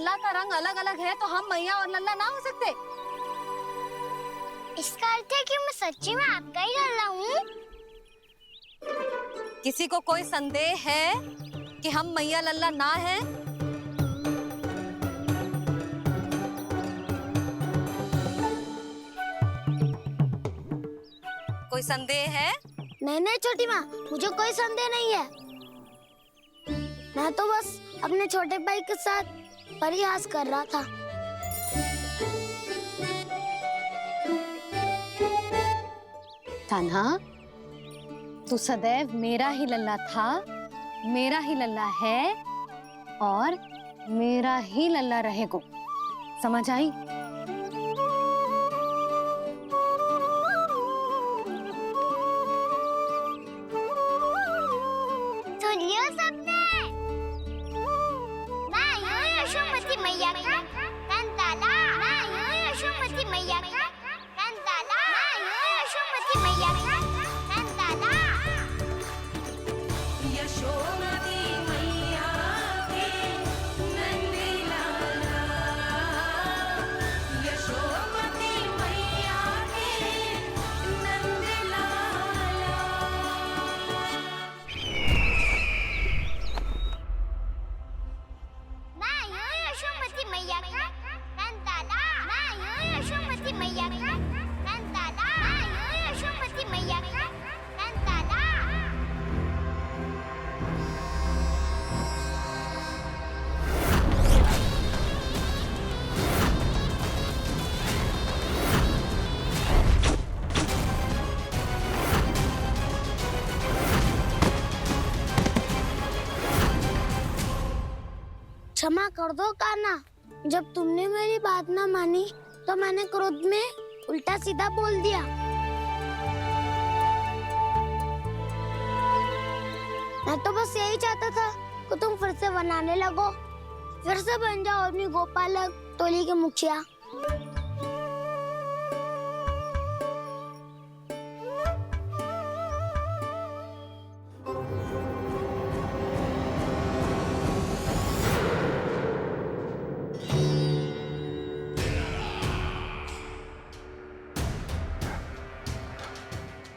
लल्ला का रंग अलग अलग है तो हम मैया और लल्ला ना हो सकते? इसका अर्थ है कि मैं सच्ची में आपका ही लल्ला हूँ? किसी को कोई संदेह है कि हम मैया लल्ला ना हैं? कोई संदेह है? नहीं नहीं छोटी माँ, मुझे कोई संदेह नहीं है। मैं तो बस अपने छोटे भाई के साथ परिहास कर रहा था। कान्हा, तू सदैव मेरा ही लल्ला था, मेरा ही लल्ला है और मेरा ही लल्ला रहेगा। समझ आई? सुनियो सबने, मैं हूँ यशोमती मैया का कंताला। मैं हूँ यशोमती मैया का कंताला। मैं हूँ यशोमती मैया का कंताला। यशोमती मैया के नंदी लाला, यशोमती मैया के नंदी लाला। मैं हूँ यशोमती मैया का कंताला। मैं हूँ यशोमती मैया का कंताला। मैं हूँ यशोमती मैया का कंताला। क्षमा कर दो कान्हा, जब तुमने मेरी बात ना मानी तो मैंने क्रोध में उल्टा सीधा बोल दिया। मैं तो बस यही चाहता था कि तुम फिर से बनाने लगो, फिर से बन जाओ अपनी गोपालक टोली के मुखिया।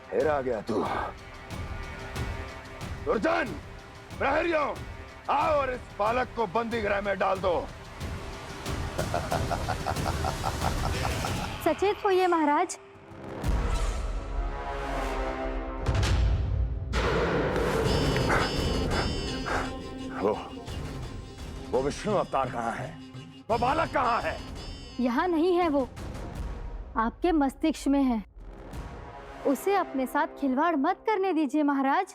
फिर आ गया तू। दुर्जन, प्रहरियों, आओ और इस बालक को बंदी गृह में डाल दो। सचेत होइए महाराज। वो विष्णु अवतार कहाँ है? वो बालक कहाँ है? यहाँ नहीं है वो, आपके मस्तिष्क में है। उसे अपने साथ खिलवाड़ मत करने दीजिए महाराज।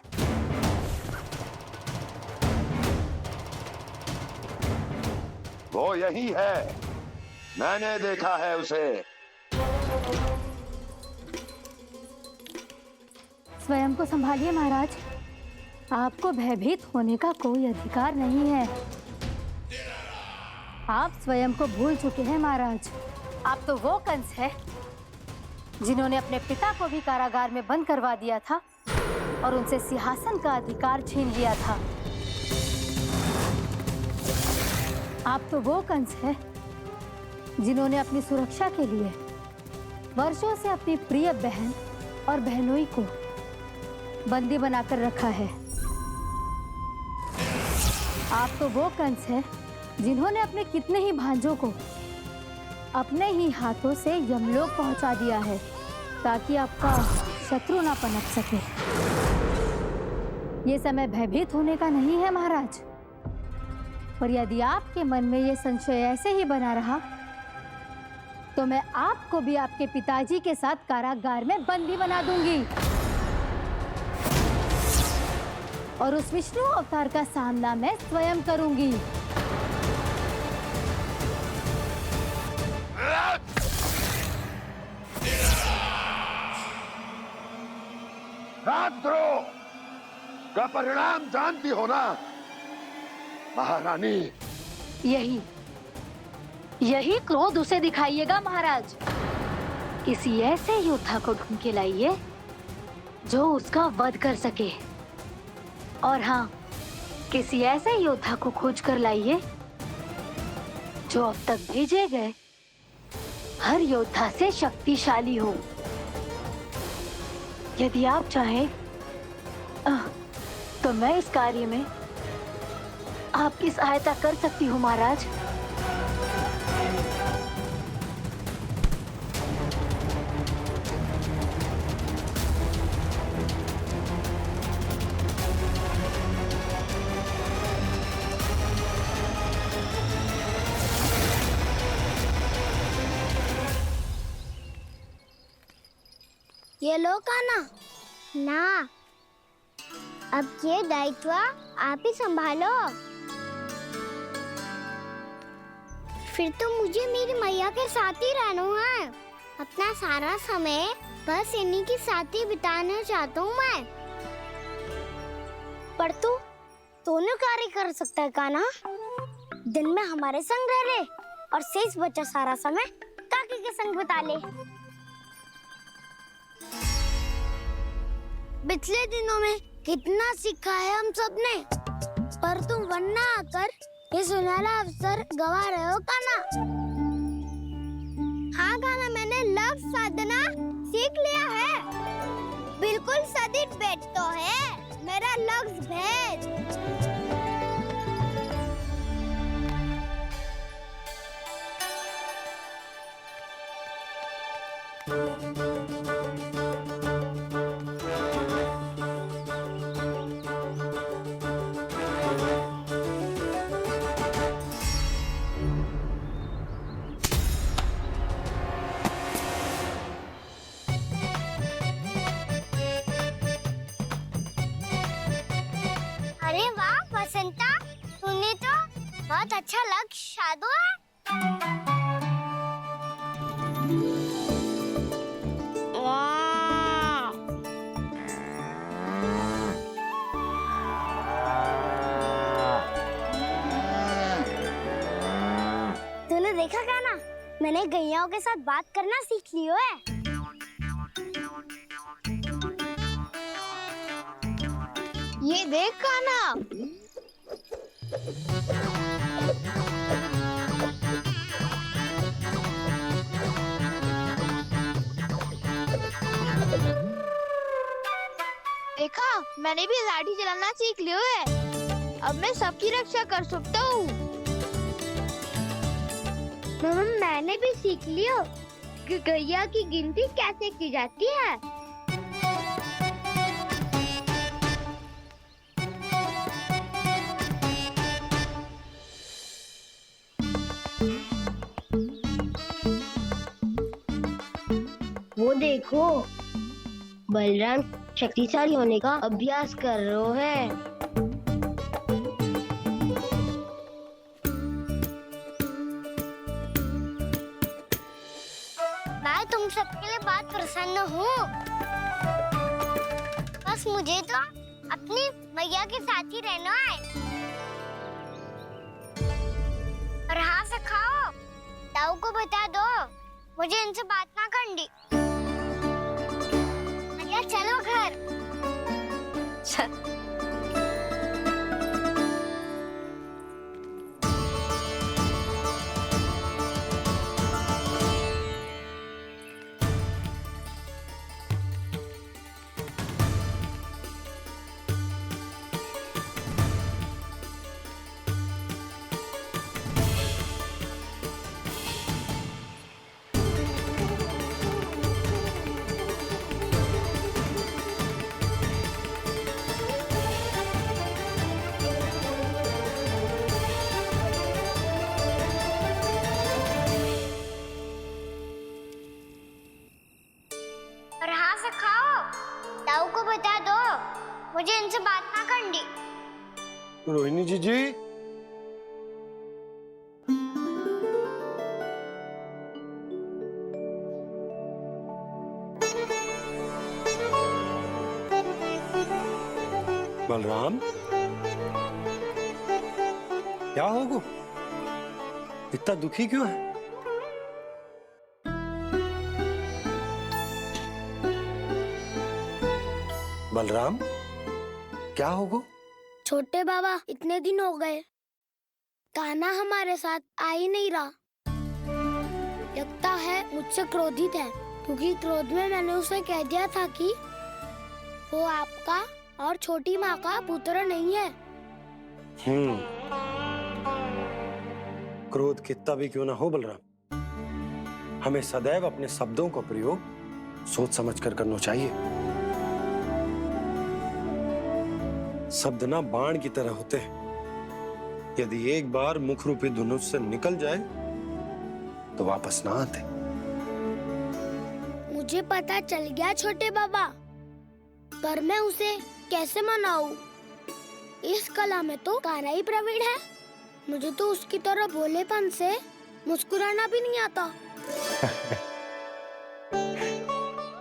वो यही है, मैंने देखा है उसे। स्वयं को संभालिए महाराज, आपको भयभीत होने का कोई अधिकार नहीं है। आप स्वयं को भूल चुके हैं महाराज। आप तो वो कंस है जिन्होंने अपने पिता को भी कारागार में बंद करवा दिया था और उनसे सिंहासन का अधिकार छीन लिया था। आप तो वो कंस है जिन्होंने अपनी सुरक्षा के लिए वर्षों से अपनी प्रिय बहन और बहनोई को बंदी बनाकर रखा है। आप तो वो कंस है जिन्होंने अपने कितने ही भांजों को अपने ही हाथों से यमलोक पहुंचा दिया है ताकि आपका शत्रु ना पनप सके। ये समय भयभीत होने का नहीं है महाराज, पर यदि आपके मन में ये संशय ऐसे ही बना रहा तो मैं आपको भी आपके पिताजी के साथ कारागार में बंदी बना दूंगी और उस विष्णु अवतार का सामना मैं स्वयं करूंगी। राजद्रोह का परिणाम जानती हो ना महारानी? यही क्रोध उसे दिखाइएगा महाराज। किसी ऐसे योद्धा को ढूंढ के लाइए जो उसका वध कर सके, और हाँ, किसी ऐसे योद्धा को खोज कर लाइए जो अब तक भेजे गए हर योद्धा से शक्तिशाली हो। यदि आप चाहें तो मैं इस कार्य में आपकी सहायता कर सकती हूँ महाराज। ये लो काना। ना, अब ये दायित्व आप ही संभालो। फिर तो मुझे मेरी मैया के साथ ही रहना है। अपना सारा समय बस इन्हीं के साथ ही बिताना चाहता हूँ मैं। पर तू दोनों कार्य कर सकता है काना। दिन में हमारे संग रह ले और शेष बचा सारा समय काकी के संग बिता ले। पिछले दिनों में कितना सीखा है हम सबने, पर तुम वरना आकर ये सुनहरा अवसर गवा रहे हो काना। हाँ काना, मैंने लक्ष्य साधना सीख लिया है। बिल्कुल सदित भेद तो है मेरा लक्ष्य भेद। अरे वाह बसंता, तूने तो बहुत अच्छा लक्ष्य साधा है। वाह! तूने देखा काना, मैंने गैयाओं के साथ बात करना सीख लियो है। ये देख काना। देखा, मैंने भी लाठी चलाना सीख लियो है। अब मैं सबकी रक्षा कर सकता हूँ। मैंने भी सीख लियो कि गैया की गिनती कैसे की जाती है। वो देखो, बलराम शक्तिशाली होने का अभ्यास कर रहे हैं। मैं तुम सबके लिए बहुत प्रसन्न हूँ। बस मुझे तो अपनी मैया के साथ ही रहना है। और हाँ से खाओ, ताऊ को बता दो मुझे इनसे बात ना करनी। मैया चलो घर। और हाँ से खाओ, ताऊ को बता दो मुझे इनसे बात ना करनी। रोहिणी जी बलराम, क्या होगा? इतना दुखी क्यों है? बलराम, क्या होगा? छोटे बाबा, इतने दिन हो गए कान्हा हमारे साथ आ ही नहीं रहा। लगता है मुझसे क्रोधित है, क्योंकि क्रोध में मैंने उसे कह दिया था कि वो आपका और छोटी माँ का पुत्र नहीं है। क्रोध कितना भी क्यों ना हो बलराम, हमें सदैव अपने शब्दों का प्रयोग सोच समझ कर करना चाहिए। शब्द ना बाण की तरह होते हैं, यदि एक बार मुख रूपी धनुष से निकल जाए तो वापस ना आते। मुझे पता चल गया छोटे बाबा, पर मैं उसे कैसे मनाऊं? इस कला में तो कान्हा ही प्रवीण है। मुझे तो उसकी तरह भोलेपन से मुस्कुराना भी नहीं आता।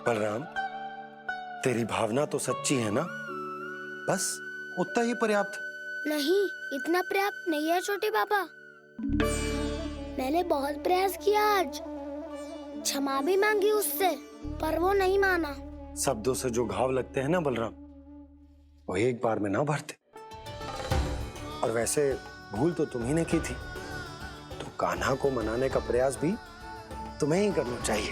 बलराम, तेरी भावना तो सच्ची है ना, बस उतना ही पर्याप्त। नहीं, इतना पर्याप्त नहीं है छोटे बाबा। मैंने बहुत प्रयास किया आज, क्षमा भी मांगी उससे, पर वो नहीं माना। शब्दों से जो घाव लगते हैं ना बलराम, वो एक बार में ना भरते। और वैसे भूल तो तुम्ही ने की थी, तो कान्हा को मनाने का प्रयास भी तुम्हें ही करना चाहिए।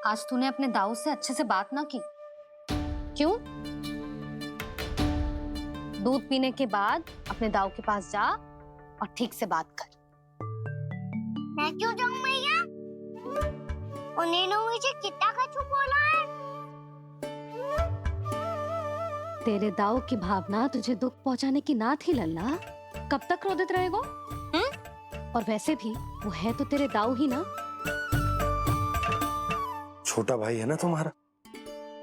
आज तूने अपने दाऊ से अच्छे से बात ना की, क्यों? दूध पीने के बाद अपने दाऊ के पास जा और ठीक से बात कर। मैं क्यों जाऊं मैया? उन्होंने मुझे कितना कछु बोला है। तेरे दाऊ की भावना तुझे दुख पहुंचाने की ना थी लल्ला। कब तक क्रोधित रहेगो? और वैसे भी वो है तो तेरे दाऊ ही ना। छोटा भाई है ना तुम्हारा,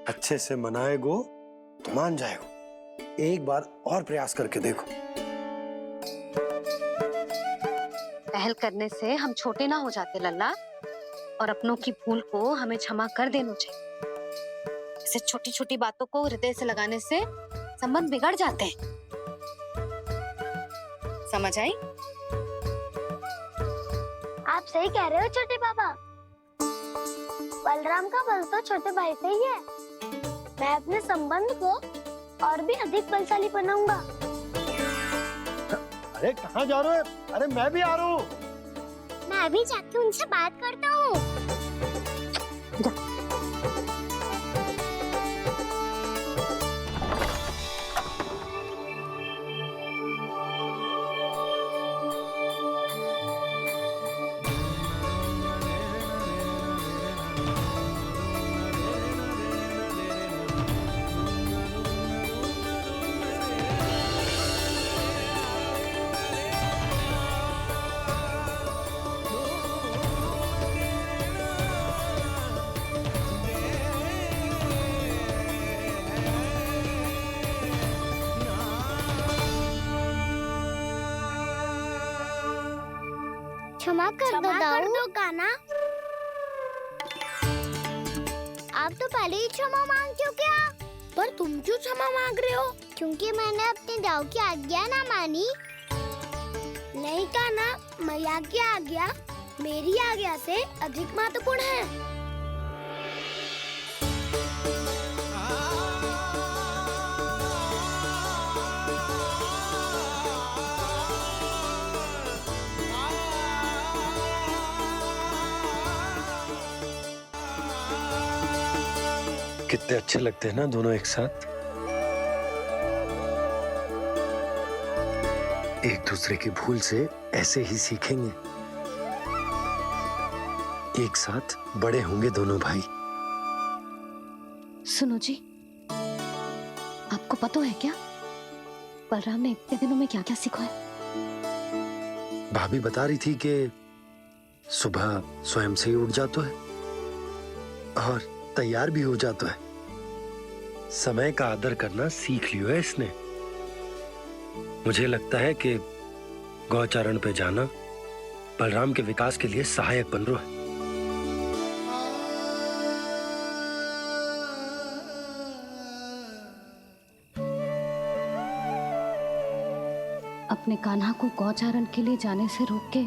अच्छे से मनाएगो तो मान जाएगो। एक बार और प्रयास करके देखो। पहल करने से हम छोटे ना हो जाते लल्ला, और अपनों की भूल को हमें क्षमा कर देना चाहिए। ऐसे छोटी छोटी बातों को हृदय से लगाने से संबंध बिगड़ जाते हैं। समझ आई? आप सही कह रहे हो छोटे बाबा। बलराम का बल तो छोटे भाई से ही है। मैं अपने संबंध को और भी अधिक बलशाली बनाऊंगा। अरे कहाँ जा रहे हो? अरे मैं भी आ रहा हूँ। मैं अभी जाके उनसे बात करता हूँ। क्षमा कर दो कान्हा। आप तो पहले ही क्षमा मांगते हो क्या? पर तुम क्यों क्षमा मांग रहे हो? क्योंकि मैंने अपने दाऊ की आज्ञा ना मानी। नहीं कान्हा, मैया की आज्ञा मेरी आज्ञा से अधिक महत्वपूर्ण है। कितने अच्छे लगते हैं ना दोनों एक साथ। एक दूसरे की भूल से ऐसे ही सीखेंगे। एक साथ बड़े होंगे दोनों भाई। सुनो जी, आपको पता है क्या बलराम ने इतने दिनों में क्या क्या सीखा है? भाभी बता रही थी कि सुबह स्वयं से ही उठ जाता है और तैयार भी हो जाता है। समय का आदर करना सीख लियो है इसने। मुझे लगता है कि गौचारण पे जाना बलराम के विकास के लिए सहायक बन रहा है। अपने कान्हा को गौचारण के लिए जाने से रोक के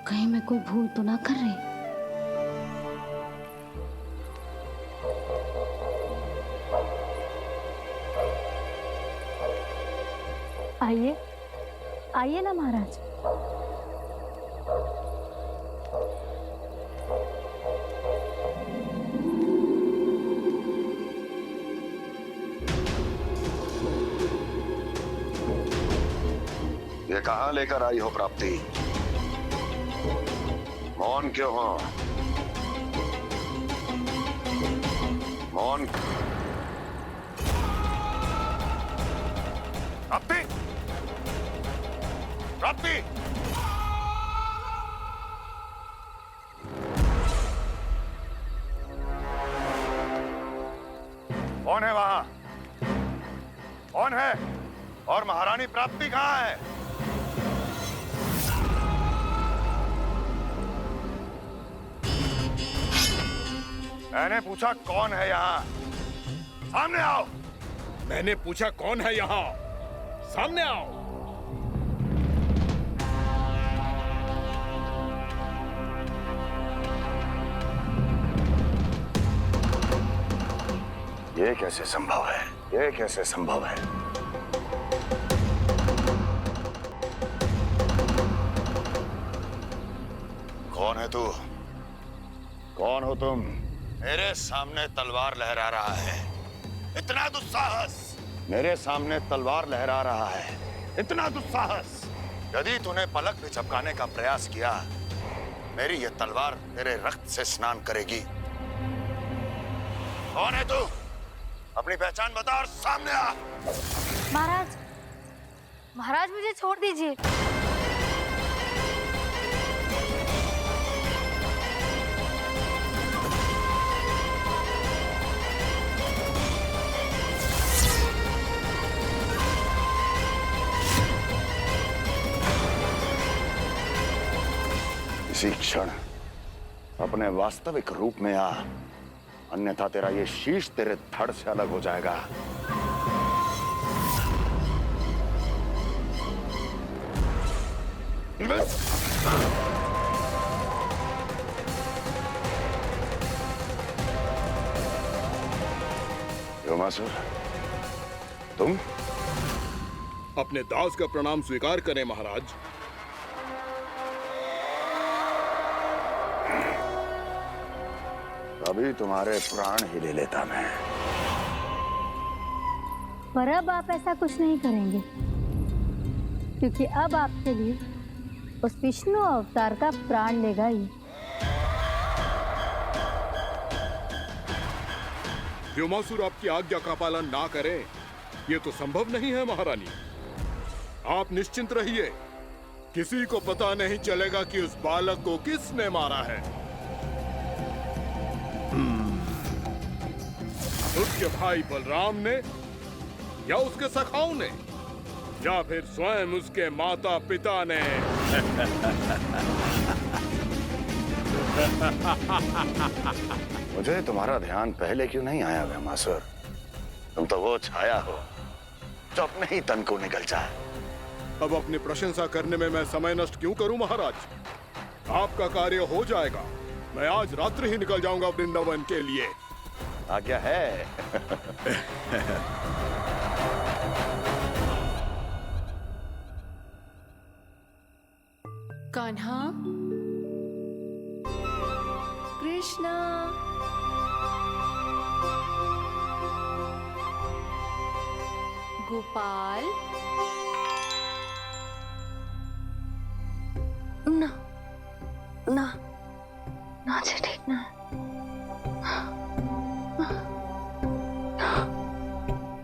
कहीं मैं कोई भूल तो ना कर रही? आइए आइए ना महाराज। ये कहाँ लेकर आई हो प्राप्ति? मौन क्यों हो? मौन। प्राप्ति, प्राप्ति, कौन है वहां? कौन है? और महारानी प्राप्ति कहाँ है? मैंने पूछा कौन है यहाँ? सामने आओ। मैंने पूछा कौन है यहाँ? सामने आओ। ये कैसे संभव है? ये कैसे संभव है? कौन है तू? कौन हो तुम? मेरे सामने तलवार लहरा रहा है। इतना दुस्साहस! मेरे सामने तलवार लहरा रहा है। इतना दुस्साहस! यदि तूने पलक भी झपकाने का प्रयास किया, मेरी ये तलवार तेरे रक्त से स्नान करेगी। कौन है तू? अपनी पहचान बता और सामने आ। महाराज, महाराज मुझे छोड़ दीजिए। इसी क्षण अपने वास्तविक रूप में आ, अन्यथा तेरा ये शीश तेरे धड़ से अलग हो जाएगा। योमासुर, तुम? अपने दास का प्रणाम स्वीकार करें महाराज। अभी तुम्हारे प्राण ही ले लेता मैं। पर अब आप ऐसा कुछ नहीं करेंगे, क्योंकि अब आपके लिए उस विष्णु अवतार का प्राण लेगा ही। व्योमासुर आपकी आज्ञा का पालन ना करें, ये तो संभव नहीं है महारानी। आप निश्चिंत रहिए, किसी को पता नहीं चलेगा कि उस बालक को किसने मारा है। उसके भाई बलराम ने, या उसके सखाओं ने, या फिर स्वयं उसके माता पिता ने। मुझे तुम्हारा ध्यान पहले क्यों नहीं आया व्योमासुर? तुम तो वो छाया हो जो अपने ही तन को निगल जाए। अब अपनी प्रशंसा करने में मैं समय नष्ट क्यों करूं महाराज? आपका कार्य हो जाएगा। मैं आज रात्रि ही निकल जाऊंगा वृंदावन के लिए। आज्ञा है। कान्हा, कृष्णा, गोपाल। ना ना ना जी, ठीक ना।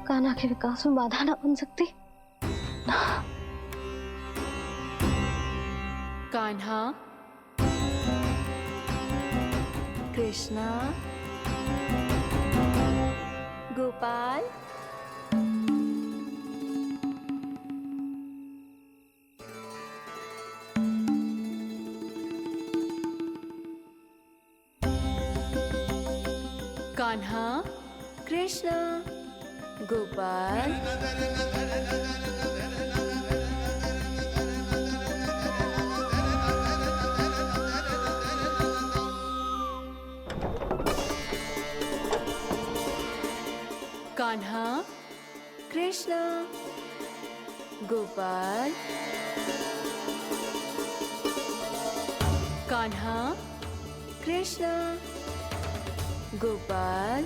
कान्हा के विकास में बाधा ना बन सकती। कान्हा, कृष्णा, गोपाल। कान्हा, कृष्णा, गोपाल। कान्हा, कृष्णा, गोपाल, कान्हा, कृष्णा, गोपाल,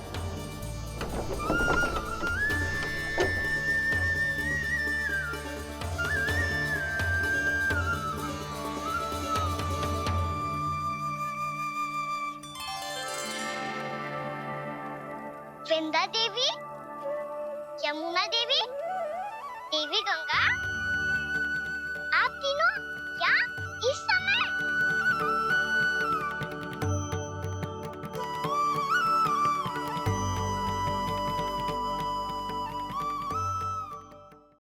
वृंदा देवी, यमुना देवी, देवी गंगा,